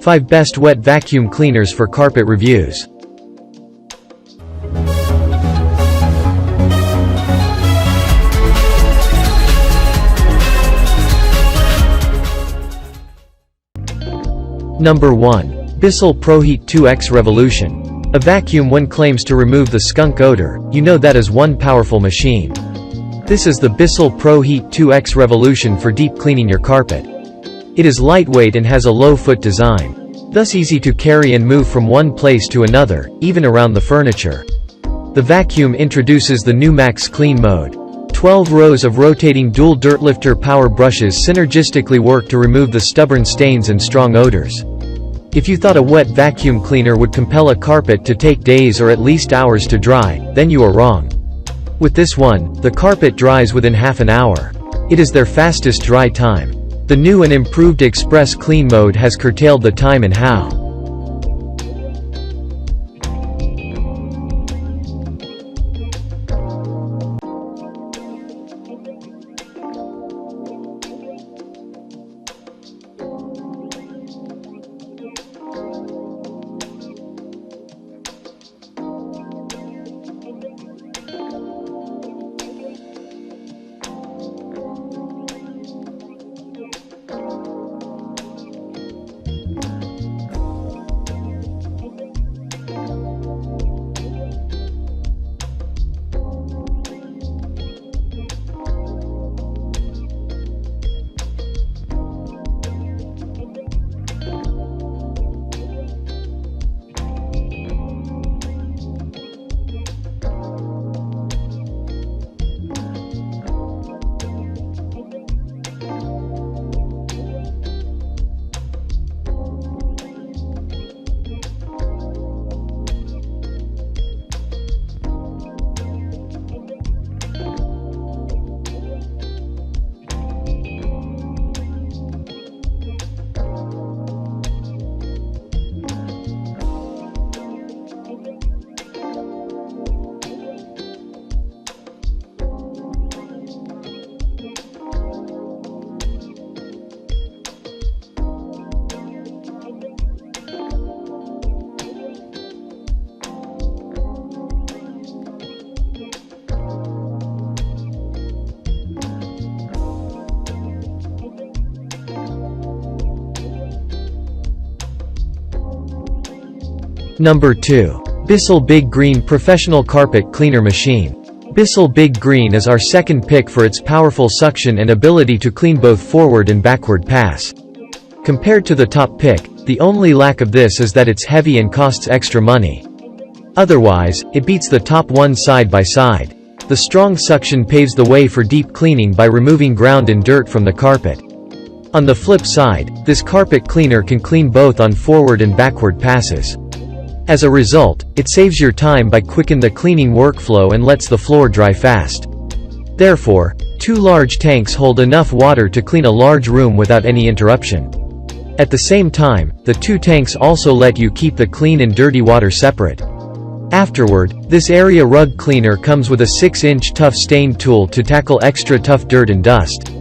5 Best Wet Vacuum Cleaners for Carpet Reviews. Number 1. Bissell Proheat 2X Revolution. A vacuum when claims to remove the skunk odor, you know that is one powerful machine. This is the Bissell Proheat 2X Revolution for deep cleaning your carpet. It is lightweight and has a low foot design, thus easy to carry and move from one place to another, even around the furniture. The vacuum introduces the new Max Clean mode. 12 rows of rotating dual dirt lifter power brushes synergistically work to remove the stubborn stains and strong odors. If you thought a wet vacuum cleaner would compel a carpet to take days or at least hours to dry, then you are wrong. With this one, the carpet dries within half an hour. It is their fastest dry time. The new and improved Express Clean mode has curtailed the time in half. Number 2. Bissell Big Green Professional Carpet Cleaner Machine. Bissell Big Green is our second pick for its powerful suction and ability to clean both forward and backward pass. Compared to the top pick, the only lack of this is that it's heavy and costs extra money. Otherwise, it beats the top one side by side. The strong suction paves the way for deep cleaning by removing ground and dirt from the carpet. On the flip side, this carpet cleaner can clean both on forward and backward passes. As a result, it saves your time by quickening the cleaning workflow and lets the floor dry fast. Therefore, 2 large tanks hold enough water to clean a large room without any interruption. At the same time, the 2 tanks also let you keep the clean and dirty water separate. Afterward, this area rug cleaner comes with a 6-inch tough stain tool to tackle extra tough dirt and dust.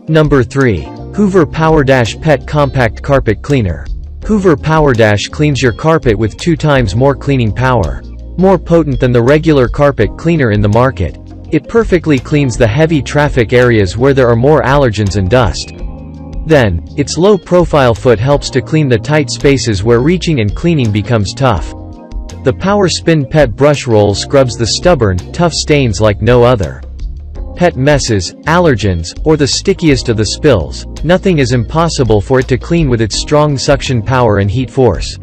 Number 3. Hoover Power Dash Pet Compact Carpet Cleaner. Hoover Power Dash cleans your carpet with 2 times more cleaning power. More potent than the regular carpet cleaner in the market. It perfectly cleans the heavy traffic areas where there are more allergens and dust. Then, its low-profile foot helps to clean the tight spaces where reaching and cleaning becomes tough. The Power Spin Pet Brush Roll scrubs the stubborn, tough stains like no other. Pet messes, allergens, or the stickiest of the spills, nothing is impossible for it to clean with its strong suction power and heat force.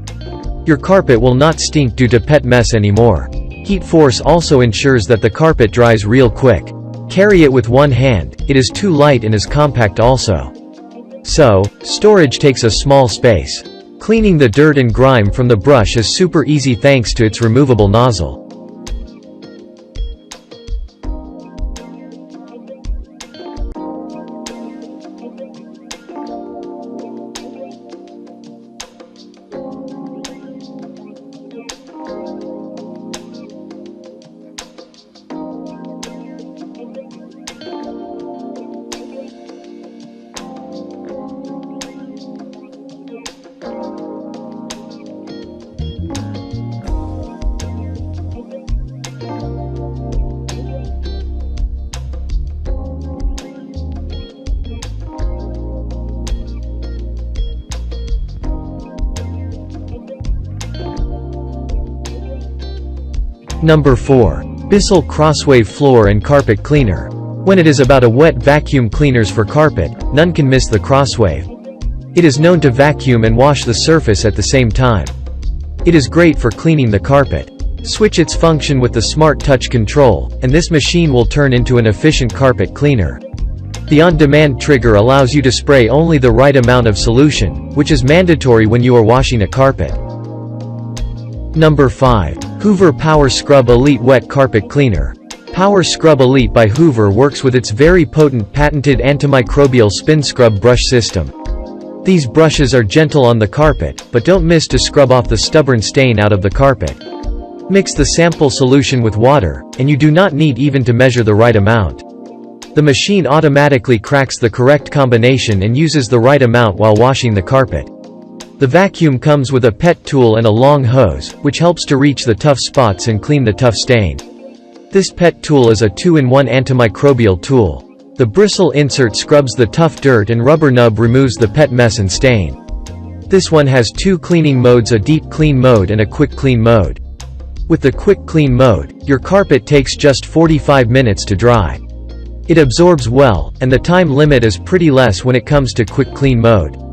Your carpet will not stink due to pet mess anymore. Heat force also ensures that the carpet dries real quick. Carry it with one hand, it is too light and is compact also. So, storage takes a small space. Cleaning the dirt and grime from the brush is super easy thanks to its removable nozzle. Number 4. Bissell Crosswave Floor and Carpet Cleaner. When it is about a wet vacuum cleaners for carpet, none can miss the Crosswave. It is known to vacuum and wash the surface at the same time. It is great for cleaning the carpet. Switch its function with the Smart Touch control, and this machine will turn into an efficient carpet cleaner. The on-demand trigger allows you to spray only the right amount of solution, which is mandatory when you are washing a carpet. Number 5. Hoover Power Scrub Elite Wet Carpet Cleaner. Power Scrub Elite by Hoover works with its very potent patented antimicrobial spin scrub brush system. These brushes are gentle on the carpet, but don't miss to scrub off the stubborn stain out of the carpet. Mix the sample solution with water, and you do not need even to measure the right amount. The machine automatically cracks the correct combination and uses the right amount while washing the carpet. The vacuum comes with a pet tool and a long hose, which helps to reach the tough spots and clean the tough stain. This pet tool is a 2-in-1 antimicrobial tool. The bristle insert scrubs the tough dirt and rubber nub removes the pet mess and stain. This one has 2 cleaning modes, a deep clean mode and a quick clean mode. With the quick clean mode, your carpet takes just 45 minutes to dry. It absorbs well, and the time limit is pretty less when it comes to quick clean mode.